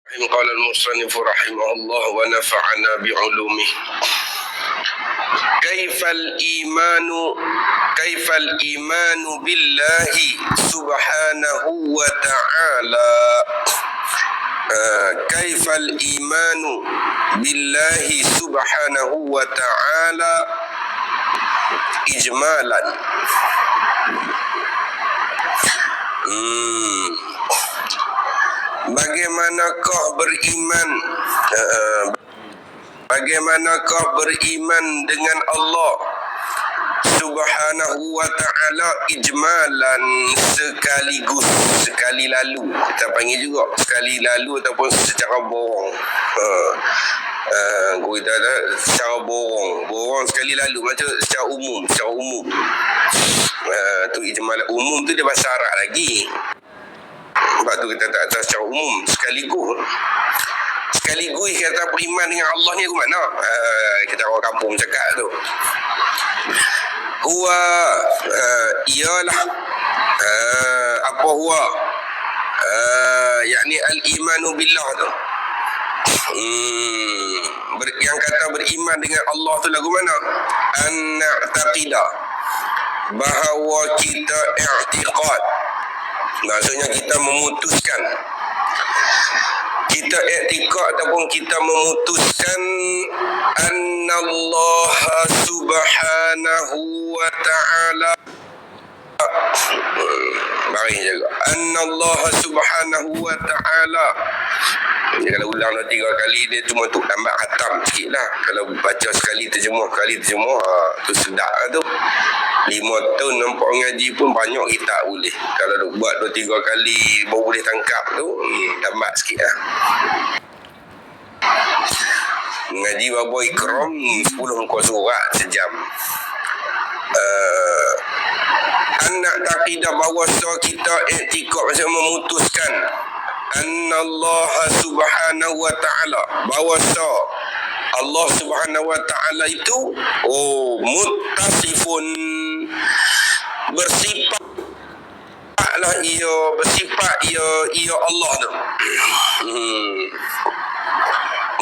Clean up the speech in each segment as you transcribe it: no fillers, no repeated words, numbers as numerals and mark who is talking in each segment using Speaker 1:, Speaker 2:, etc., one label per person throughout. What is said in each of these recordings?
Speaker 1: قال المصنف رحمه الله ونفعنا بعلومه. كيف الإيمان بالله سبحانه وتعالى. كيف الإيمان بالله سبحانه وتعالى إجمالا. Bagaimanakah beriman dengan Allah Subhanahu wa ta'ala ijmalan, sekaligus, sekali lalu. Kita panggil juga sekali lalu ataupun secara borong. Kita ada secara borong sekali lalu, macam secara umum. Tu ijmal umum tu dia bahasa Arab lagi. Sebab tu kita tak tahu secara umum, sekaligus kata beriman dengan Allah ni ke mana? Kita orang kampung cakap tu. Huwa ialah apa huwa? Yakni al-imanu billah tu. Yang kata beriman dengan Allah tu lagu mana? An-na'taqida, bahawa kita i'tiqad. Maksudnya kita memutuskan, kita i'tiqad ataupun kita memutuskan annallaha subhanahu wa ta'ala, baris jaga, annallaha subhanahu wa ta'ala. Kalau ulang 2-3 kali dia cuma untuk tambah khatam sikit lah. Kalau baca sekali terjemuh tu sedap lah tu. 5 tahun nampak ngaji pun banyak kita boleh. Kalau buat 2-3 kali baru boleh tangkap tu, tambah sikit lah. Ngaji babo ikram 10 muka surat sejam. Anak taqidah bahawa kita i'tiqad, maksudnya memutuskan annallaha subhanahu wa ta'ala, bahawa Allah subhanahu wa ta'ala itu muttasifun, bersifat ia Allah tu.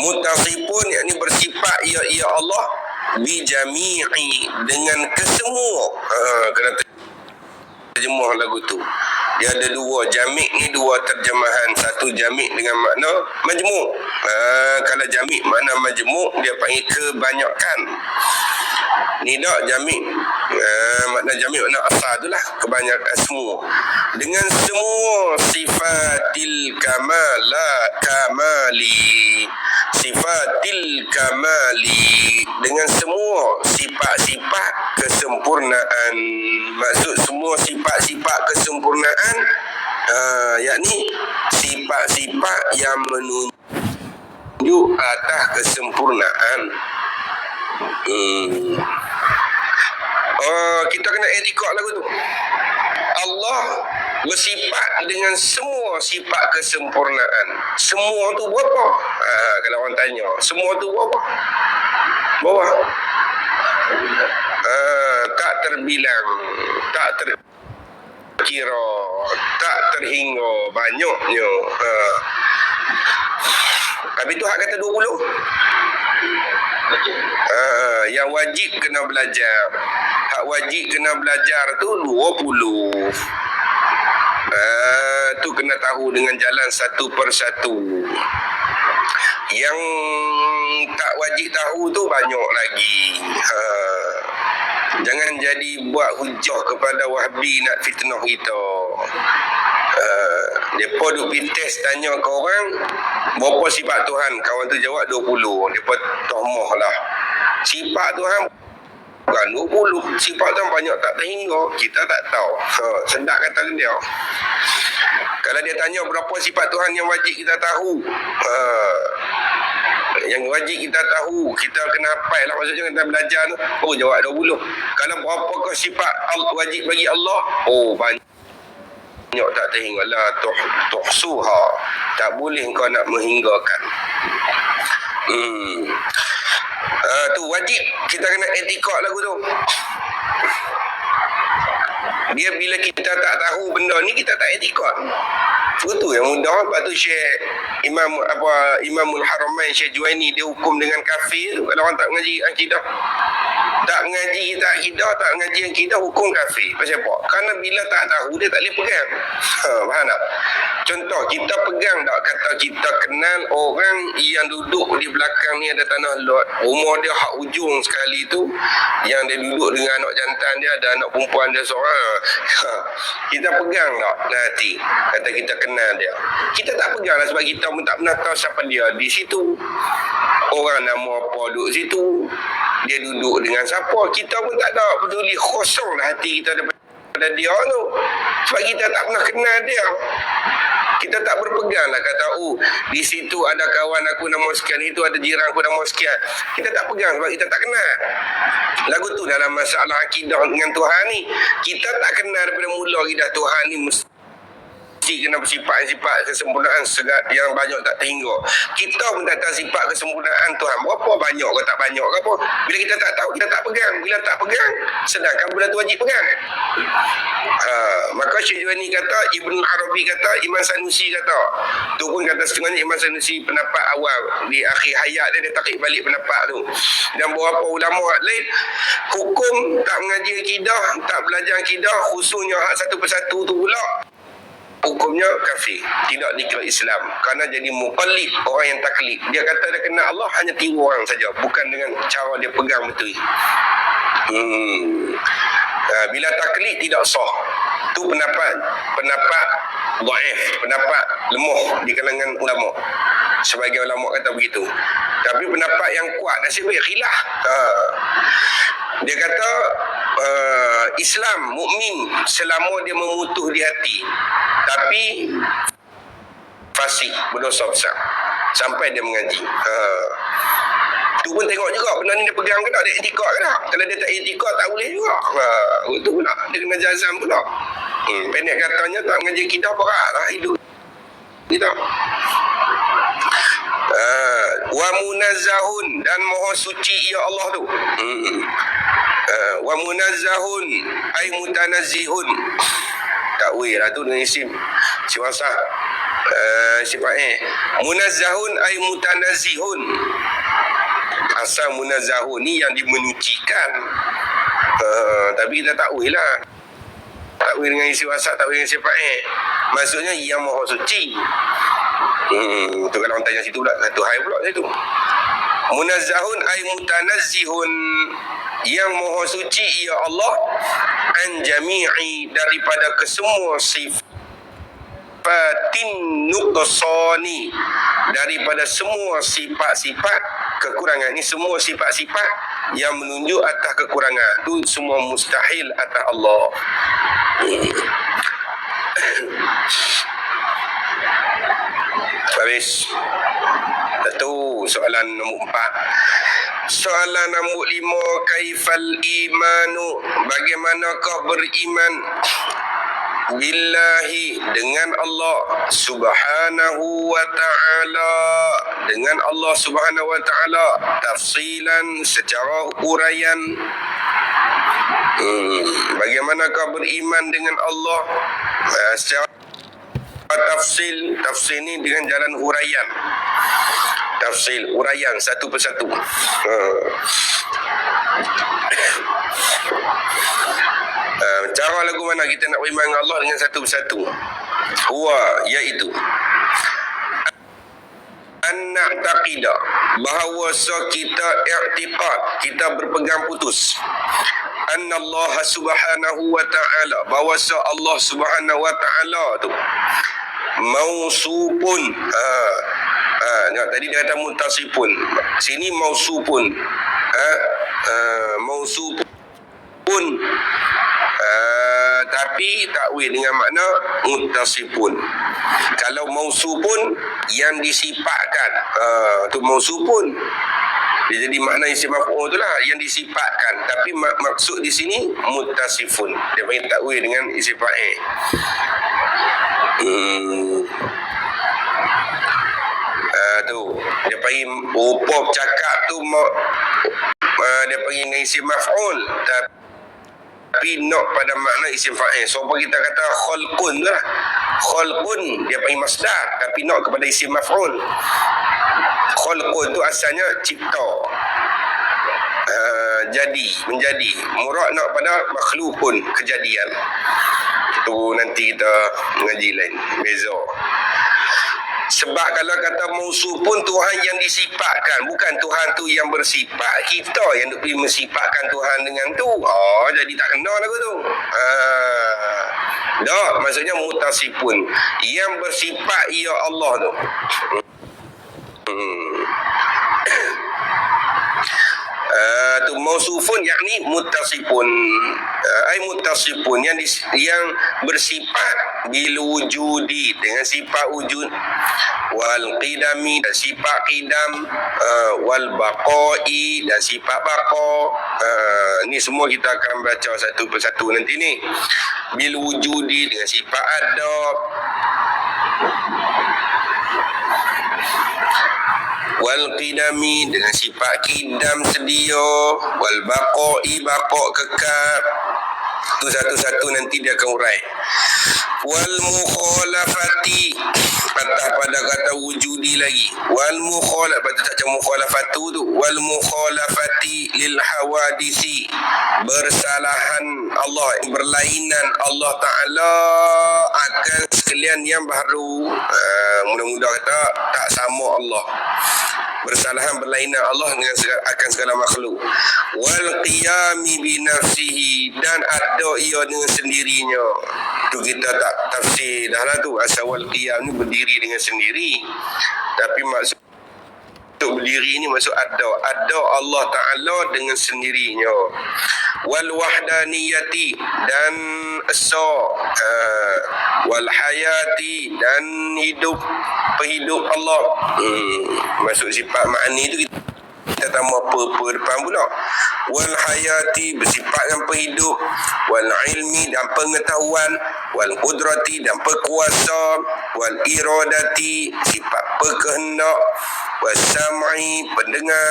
Speaker 1: Muttasifun yakni bersifat ia Allah bijami'i, dengan kesemua. Kena terjemah lagu tu. Dia ada 2 jamik ni, 2 terjemahan. Satu jamik dengan makna majmuk. Kalau jamik makna majmuk, dia panggil kebanyakan. Ni tak jamik. Makna jamik makna asal tu lah, kebanyakan, semua. Dengan semua sifatil kamali. Sifatil kamali, dengan semua sifat-sifat kesempurnaan. Maksud semua sifat-sifat kesempurnaan, yakni sifat-sifat yang menunjuk atas kesempurnaan. Kita kena etikot lagu tu. Allah bersifat dengan semua sifat kesempurnaan. Semua tu berapa? Kalau orang tanya, semua tu berapa? Berapa? Tak terbilang, tak terkira, tak terhingga, banyaknya. Habis tu hak kata 20. Yang wajib kena belajar, hak wajib kena belajar tu 20. Tu kena tahu dengan jalan satu persatu. Yang tak wajib tahu tu banyak lagi. Jangan jadi buat hujah kepada Wahabi nak fitnah kita. Mereka duk pergi test tanya ke orang, berapa sifat Tuhan? Kawan tu jawab 20. Mereka tomoh lah. Sifat Tuhan bukan 20. Sifat Tuhan banyak tak terhingga. Kita tak tahu. Sedap kata dia. Kalau dia tanya berapa sifat Tuhan yang wajib kita tahu, yang wajib kita tahu, kita kena hafal lah, maksudnya kita belajar tu. Jawab 20. Kalau berapakah sifat wajib bagi Allah? Banyak tak terhingga. La tuhsuha, tak boleh kau nak menghinggakan. Tu wajib kita kena etikot lagu tu. Dia bila kita tak tahu benda ni, kita tak etikot. Betul yang mudah. Lepas tu Syekh Imamul Haramain Syekh Juwaini dia hukum dengan kafir tu kalau orang tak mengaji akidah. Tak mengaji kita akidah, tak mengaji akidah, hukum kafir. Pasal apa? Kerana bila tak tahu dia tak boleh pegang. Faham tak? Contoh, kita pegang tak kata kita kenal orang yang duduk di belakang ni ada tanah lot, rumah dia hak ujung sekali tu, yang dia duduk dengan anak jantan dia, ada anak perempuan dia seorang. Kita pegang tak hati kata kita kenal dia? Kita tak pegang lah sebab kita pun tak pernah tahu siapa dia di situ, orang nama apa duduk situ, dia duduk dengan siapa. Kita pun tak ada peduli, kosong lah hati kita daripada dia tu sebab kita tak pernah kenal dia. Kita tak berpegang lah kata, di situ ada kawan aku nama sekian, itu ada jiran aku nama sekian. Kita tak pegang sebab kita tak kenal. Lagu tu dalam masalah akidah dengan Tuhan ni, kita tak kenal daripada mula akidah Tuhan ni mesti kena bersifat-sifat kesempurnaan yang banyak tak terhingga. Kita pun tak tahu sifat kesempurnaan Tuhan berapa banyak ke tak banyak ke apa. Bila kita tak tahu, kita tak pegang. Bila tak pegang, sedangkan benda tu wajib pegang. Maka Syekh Juwaini kata, Ibn Arabi kata, Imam Sanusi kata, tu pun kata setengahnya Imam Sanusi pendapat awal di akhir hayat dia tarik balik pendapat tu. Dan beberapa ulama lain hukum tak mengaji akidah, tak belajar akidah, khususnya hak satu persatu tu pula hukumnya kafir, tidak dikira Islam kerana jadi muqallid, orang yang taklid. Dia kata dia kenal Allah hanya tiru orang saja, bukan dengan cara dia pegang betul. Bila taklid tidak sah, tu pendapat dhaif, pendapat lemah di kalangan ulama. Sebagai ulama kata begitu. Tapi pendapat yang kuat nasib baik khilaf. Dia kata Islam mukmin selama dia memutuh di hati, tapi fasik, berdosa besar sampai dia mengaji. Tu pun tengok juga benda ni dia pegang ke tak, dia etikad ke tak. Kalau dia tak etikad tak boleh juga. Itu pula dia kena jazam pula. Pendek katanya tak mengaji akidah berat lah hidup kita. Wa munazzahun, dan maha suci ia Allah tu. Wa munazzahun ay mutanazzihun. Takwil lah tu dengan isim siwasah sifat munazzahun ay mutanazzihun. Asal munazzahun ni yang dimenyucikan. Tapi kita takwil lah, takwil dengan isi wasat, takwil dengan sifat maksudnya yang maha suci. Tu kalau orang tanya situ pula, satu hai pula situ. Munazzahun ay mutanazzihun, yang maha suci ia Allah, an jami'i, daripada kesemua sifatin nuqsani, daripada semua sifat-sifat kekurangan. Ini semua sifat-sifat yang menunjuk atas kekurangan, tu semua mustahil atas Allah. Habis. Satu, soalan nombor 4. Soalan nombor 5, kaifal imanu, bagaimanakah beriman billahi, dengan Allah subhanahu wa ta'ala, dengan Allah subhanahu wa ta'ala, tafsilan, secara uraian. Bagaimanakah beriman dengan Allah secara tafsil. Tafsil ni dengan jalan uraian, tafsil, uraian satu persatu. Cara lagu mana kita nak beriman dengan Allah dengan satu persatu? Huwa, iaitu an-na'taqida, bahawa kita i'tiqad, kita berpegang putus, annallaha subhanahu wa ta'ala, bahawa Allah subhanahu wa ta'ala tu mausupun. Tadi dia kata mutasipun, sini mausupun. Mausupun, tapi takwil dengan makna mutasipun. Kalau mausupun yang disifatkan, tu mausupun, dia jadi makna isim maf'ul tu lah, yang disifatkan. Tapi maksud di sini mutasifun, dia panggil takwil dengan isim fa'il. Tu dia panggil rupa bercakap tu, dia panggil dengan isim maf'ul, tapi nak pada makna isim fa'il. So kita kata khalqun lah, Khalqun dia panggil masdar tapi nak kepada isim maf'ul. Khalqun tu asalnya cipta, jadi, menjadi. Murad nak pada makhlukun, kejadian. Itu nanti kita mengaji lain, beza. Sebab kalau kata mausuf pun Tuhan yang disifatkan, bukan Tuhan tu yang bersifat. Kita yang pergi mensifatkan Tuhan dengan tu. Jadi tak kena lagu tu. Tak, maksudnya mutasifun, yang bersifat ia Allah tu. Tu mausufun yakni muttasifun, ai muttasifun yang bersifat bil wujudi, dengan sifat wujud, wal qidami, dan sifat qidam, wal baqai, dan sifat baqa. Ni semua kita akan baca satu persatu nanti ni. Bil wujudi, dengan sifat ada, wal qidami, dengan sifat qidam sedia, wal baqai, baqa kekal. Tu satu-satu nanti dia akan urai. Wal mukhalafati, atas pada kata wujudi lagi. Wal mukhalaf, betul tak macam mukhalafatu tu. Wal mukhalafati lil hawadisi, bersalahan Allah, berlainan Allah Ta'ala akan sekalian yang baru. Mudah-mudah kata tak sama Allah, bersalahan berlainan Allah dengan akan segala makhluk. Wal qiyami bi nafsihi, dan ada ia dengan sendirinya. Tu kita tak tafsir dah lah tu. Asal wal qiyam ni berdiri dengan sendiri, tapi maksud berdiri ni maksud ada Allah Ta'ala dengan sendirinya. Wal wahdaniyati, dan esa, wal hayati, dan hidup, penghidup Allah. Masuk sifat ma'ani tu kita tambah apa depan pula. Wal hayati, bersifat yang penghidup, wal ilmi, dan pengetahuan, wal qudrati, dan berkuasa, wal iradati, sifat berkehendak, wal sam'i, pendengar,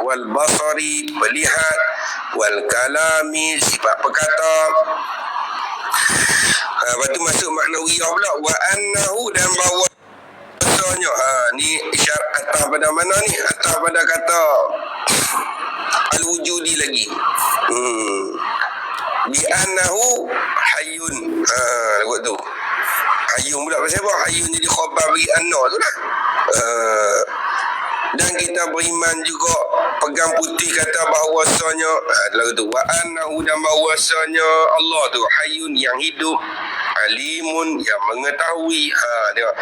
Speaker 1: wal basari, melihat, wal kalami, sifat berkata. Lepas tu masuk maknawiyah pula. Wa annahu, dan bahawa ni isyarat atas pada mana ni? Atas pada kata al-wujudi lagi. Bi annahu hayyun. Lagu tu. Hayyun pula pasal apa? Hayyun jadi khabar bagi anna tu lah. Dan kita beriman juga, pegang putih kata bahawasanya lagu tu, wa annahu, dan bahawasanya Allah tu hayyun, yang hidup, alimun, yang mengetahui. Tengok,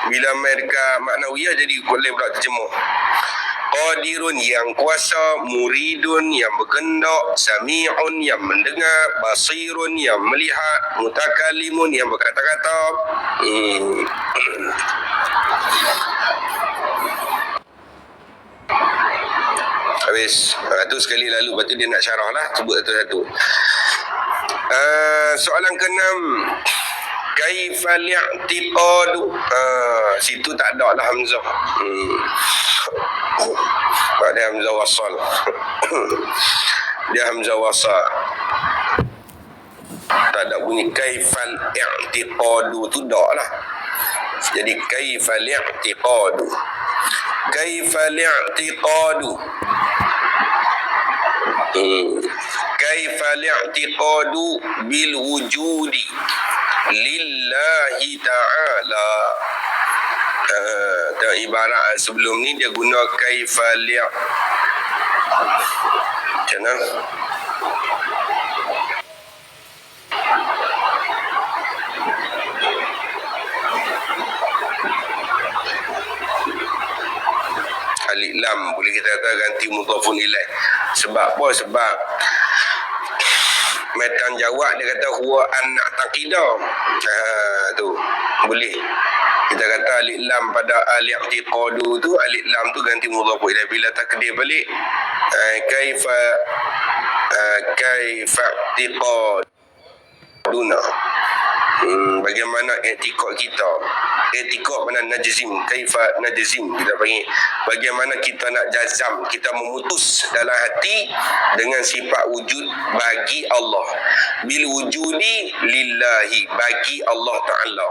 Speaker 1: bila mereka maknawiyah jadi boleh pula terjemah. Qadirun, yang kuasa, muridun, yang berkehendak, sami'un, yang mendengar, basirun, yang melihat, mutakalimun, yang berkata-kata. Habis. Tu sekali lalu, lepas tu dia nak syarah lah, sebut satu-satu. Soalan ke-6, kaifa li'tiqadu. Situ tak ada lah hamzah. Dia hamzah wasal. Dia hamzah wasal. Tak ada bunyi kaifal i'tiqadu tu dak lah. Jadi kaifal i'tiqadu. Kaifal i'tiqadu. Kaifal i'tiqadu bil wujudi lillahi ta'ala. Ibarat sebelum ni dia guna kaifal macam mana? Alif lam boleh kita kata ganti mudhafun ilaih. Sebab apa? Sebab metan jawab dia kata huwa anak taqidah. Tu boleh kita kata alif lam pada al-i'tiqadu tu, alif lam tu ganti mudhafun ilaih. Bila takdir balik kaifa i'tiqaduna, bagaimana i'tiqad kita. i'tiqad mana najzim, kaifa najzim, kita panggil bagaimana kita nak jazam, kita memutus dalam hati dengan sifat wujud bagi Allah, bil wujudi lillahi, bagi Allah Ta'ala.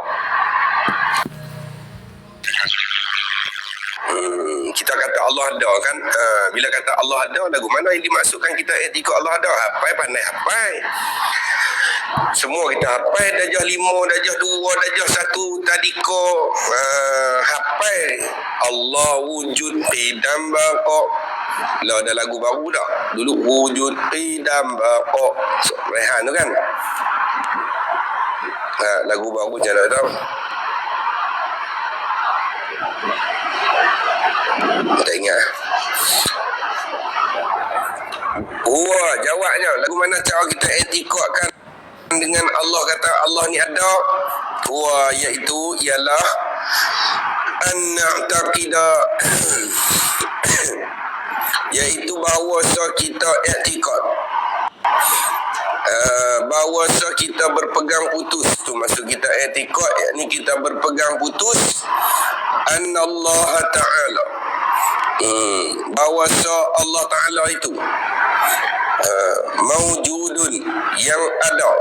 Speaker 1: Kita kata Allah ada kan, bila kata Allah ada, lagu mana yang dimaksudkan kita i'tiqad Allah ada? Hafal, pandai hafal. Semua kita hafal, darjah 5, darjah 2, darjah 1 tadika, hafal Allah wujud qidam baqa. Lah ada lagu baru dah. Dulu wujud qidam baqa, Rehan tu kan. Lagu baru macam mana tahu? Tak ingat. Jawabnya lagu mana cara kita i'tiqadkan dengan Allah, kata Allah ni ada. Iaitu ialah an-na'taqida, iaitu bahawa kita i'tiqad, bahawa kita berpegang putus. Tu maksud kita i'tiqad, yakni kita berpegang putus annallaha ta'ala, bahawa Allah Ta'ala itu mawjudun, yang ada,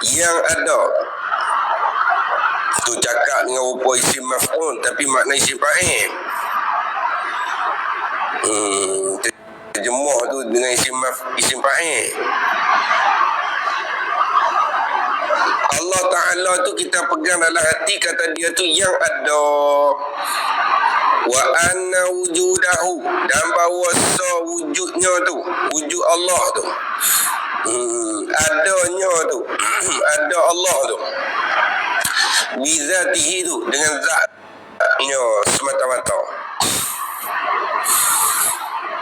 Speaker 1: yang ada. Tu cakap dengan rupa isim maf'ul tapi makna isim fa'il. Terjemuh tu dengan isim fa'il. Allah Ta'ala tu kita pegang dalam hati, kata dia tu yang ada. Wa anna wujudahu, dan bahawa wujudnya tu, wujud Allah tu, adanya tu, ada Allah tu, bizatihi tu, dengan zatnya semata-mata.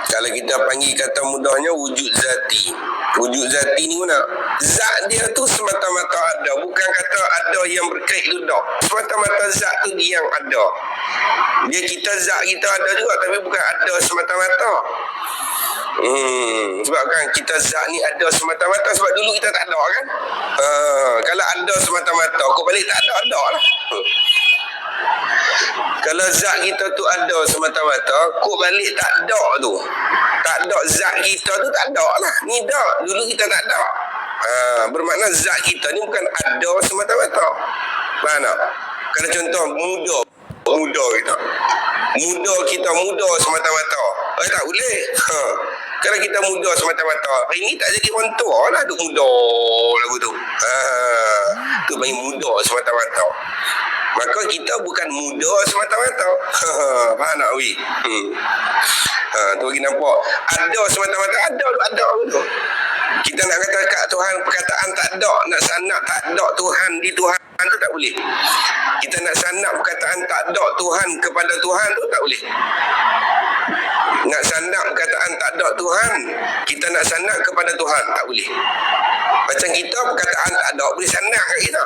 Speaker 1: Kalau kita panggil kata mudahnya wujud zati. Wujud zati ni mana? Zat dia tu semata-mata ada. Bukan kata ada yang berkait tu tak. Semata-mata zat tu dia yang ada. Dia kita zat kita ada juga, tapi bukan ada semata-mata. Sebab kan kita zat ni ada semata-mata, sebab dulu kita tak ada kan. Kalau ada semata-mata, kau balik tak ada lah. Kalau zat kita tu ada semata-mata, kok balik tak ada tu. Tak ada zat kita tu, tak ada lah. Ni dah, dulu kita tak ada. Bermakna zat kita ni bukan ada semata-mata. Faham tak? Kalau contoh muda kita. Muda semata-mata. Tak boleh. Kalau kita muda semata-mata, hari ni tak jadi orang tua lah duk muda lagu tu. Tu panggil muda semata-mata. Maka kita bukan muda semata-mata. Faham tak, Wi? Tu lagi nampak. Ada semata-mata, ada betul. Kita nak kata kat Tuhan perkataan tak ada, nak sanak tak ada Tuhan di Tuhan tu tak boleh. Kita nak sanak perkataan tak ada Tuhan kepada Tuhan tu tak boleh. Nak sanak perkataan tak ada Tuhan, kita nak sanak kepada Tuhan tak boleh. Macam kita perkataan tak ada boleh sanak kat kita.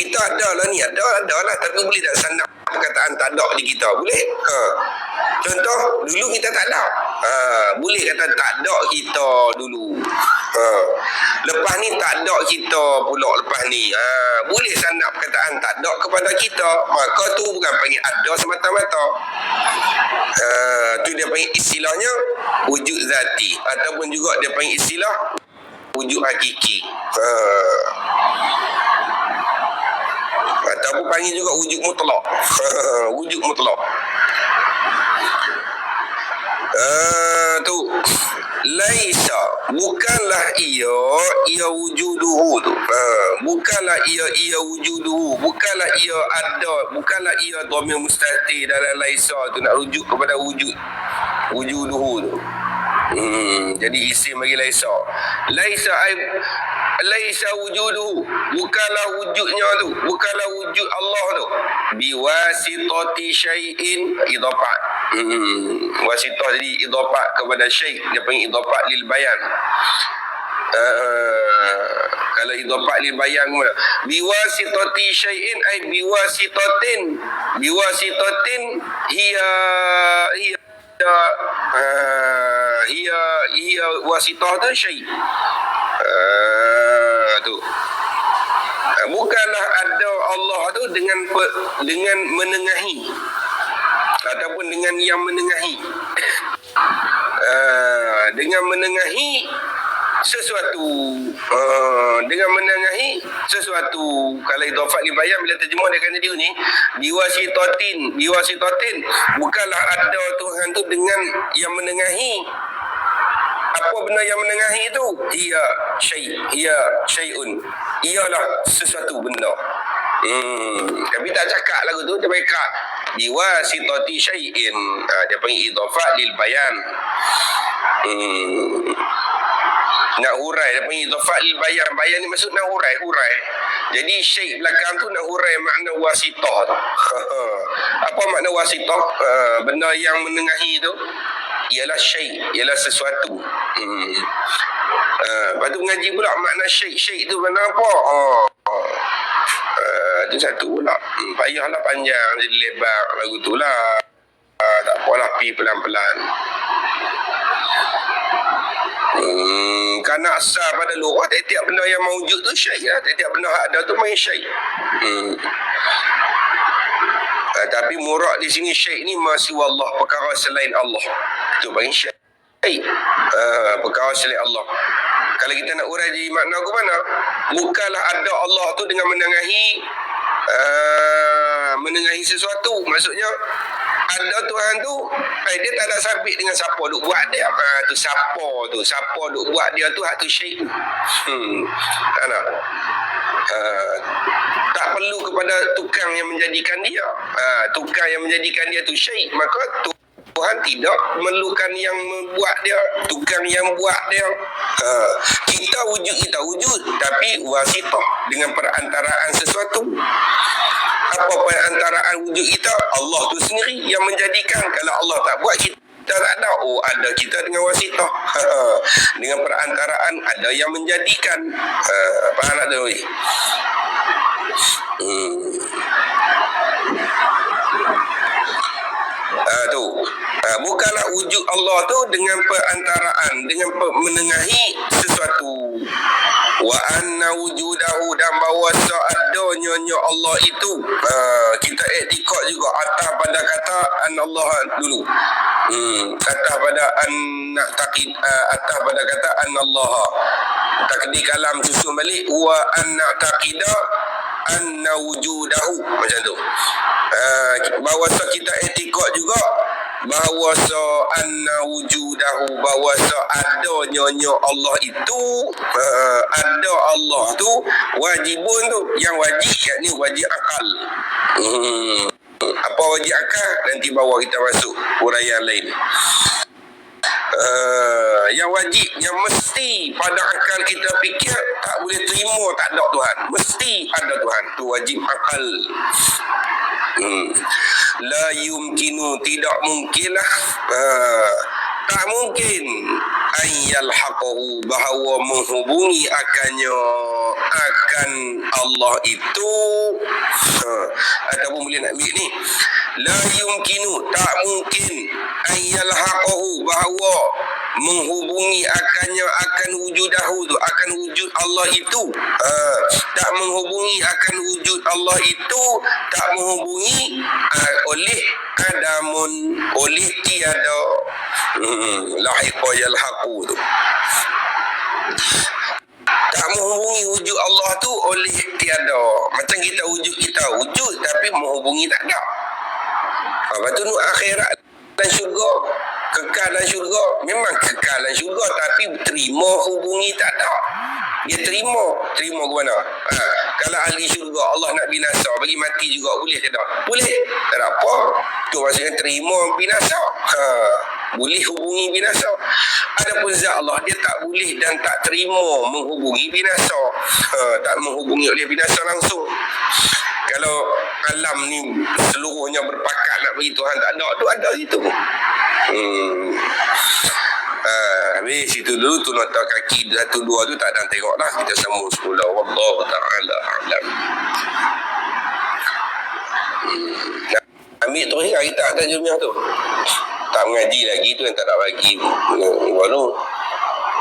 Speaker 1: Kita ada lah ni, ada lah, tapi boleh tak sanak perkataan tak ada di kita? Boleh? Contoh, dulu kita tak ada. Boleh kata tak ada kita dulu. Lepas ni tak ada kita pula lepas ni. Boleh sanak perkataan tak ada kepada kita. Maka tu bukan panggil ada semata-mata. Tu dia panggil istilahnya wujud zati, ataupun juga dia panggil istilah wujud hakiki. Ataupun panggil juga wujud mutlak. Wujud mutlak. Tu laisa, bukanlah ia wujuduhu tu. Bukanlah ia wujuduhu, bukanlah ia ada, bukanlah ia dhamir mustatir dalam laisa tu, nak rujuk kepada wujuduhu tu. Jadi isim bagi laisa. Laisa wujuduhu, bukanlah wujudnya tu, bukanlah wujud Allah tu. Biwasitati syai'in, idhafat. Wasitah jadi idhafat kepada syai', dia panggil idhafat lil bayan. Kalau idhafat lil bayan mana? Biwasitati syai'in ay biwasitatin hiya wasitah tu syai'. Tu Bukanlah ada Allah tu dengan menengahi ataupun dengan yang menengahi. Dengan menengahi sesuatu, dengan menengahi sesuatu. Kalau idhafat li bayan, bila terjemah dia akan jadi ni, biwasitatin, bukanlah ada Tuhan tu dengan yang menengahi. Apa benda yang menengahi itu? Ia syai'un, ialah sesuatu benda. Tapi tak cakap lagu tu, dia cakap biwasitati syai'in. Dia panggil idhafat lil bayan. Nak hurai, dia panggil idhafat lil bayan. Bayan ni maksud nak hurai. Jadi syai' belakang tu nak hurai makna wasitah tu. Apa makna wasitah? Benda yang menengahi tu ialah syai', ialah sesuatu. Lepas tu mengaji pula makna syai' tu makna apa? Itu satu pula. Payahlah panjang, jadi lebar lagu tu lah. Tak apalah, pi pelan-pelan. Kerana asal pada luar, tiap-tiap benda yang mewujud tu syai' lah. Tiap-tiap benda ada tu main syai'. Tapi murad di sini syai' ni masih Allah, perkara selain Allah. Itu panggil syai'. Perkara selain Allah. Kalau kita nak urai di makna ke mana? Bukanlah ada Allah tu dengan menengahi sesuatu. Maksudnya ada Tuhan tu, dia tak ada sabit dengan siapa duk buat dia. Tu siapa duk buat dia tu, hak tu syai'. Tak perlu kepada tukang yang menjadikan dia. Tukang yang menjadikan dia tu syai'. Maka Tuhan tidak memerlukan yang membuat dia, tukang yang buat dia. Kita wujud, tapi wasitah, dengan perantaraan sesuatu. Apa perantaraan wujud kita? Allah tu sendiri yang menjadikan. Kalau Allah tak buat, kita tak ada. Ada kita dengan wasitah. Dengan perantaraan ada yang menjadikan. Faham tak tu? Bukanlah wujud Allah tu dengan perantaraan, dengan menengahi sesuatu. Wa anna wujudahu, dan bahawa seadanya Allah itu. Kita i'tiqad juga atas pada kata Allah dulu. Atas pada na'taqid, atas pada kata Allah. Takdir kalam susun balik wa na'taqida anna wujudahu, macam tu. Bahawa kita i'tiqad juga bahawa anna wujudahu, bahawa adanya Allah itu, ada Allah tu wajibun tu, yang wajib yakni wajib akal. Apa wajib akal? Nanti bawa kita masuk uraian lain. Yang wajib, yang mesti pada akal kita fikir, tak boleh terima tak ada Tuhan, mesti ada Tuhan, tu wajib akal. La yumkinu, tidak mungkinlah, tak mungkin ayyal haqahu, bahawa menghubungi akannya, akan Allah itu. Ataupun boleh nak ambil ni, la yumkinu, tak mungkin ayyal haqahu, bahawa menghubungi akannya, akan wujudahu tu, akan wujud Allah itu. Tak menghubungi akan wujud Allah itu, tak menghubungi oleh adamun, oleh tiada. Lahiqa yalhaqu tu, tak menghubungi wujud Allah tu oleh tiada. Macam kita wujud tapi menghubungi tak ada. Lepas tu akhirat dan syurga, kekal dan syurga, memang kekal dan syurga, tapi terima hubungi tak ada. Dia terima ke mana? Kalau ahli syurga Allah nak binasa, bagi mati juga, boleh ke tak? Boleh. Tak ada apa. Tu maksudnya terima binasa. Boleh hubungi binasa. Adapun zat Allah, dia tak boleh dan tak terima menghubungi binasa. Tak menghubungi oleh binasa langsung. Kalau alam ni seluruhnya berpakat nak bagi Tuhan tak ada, tu ada situ. Habis situ dulu tu nota kaki 1 2 tu tak ada tengok lah. Kita sambung semula. Wallahu ta'ala a'lam. Ambil tu hari tak tajumnya tu. Tak mengaji lagi tu yang tak nak bagi baru.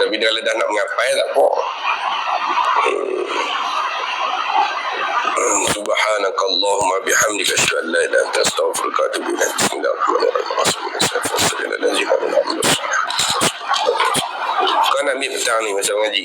Speaker 1: Tapi kalau dah nak mengapai tak apa. subhanakallahumma bihamdika asyhadu an la ilaha illa anta astaghfiruka wa atubu ilaik. Bismillahirrahmanirrahim. Kau nak ambil petang ni masa ngaji.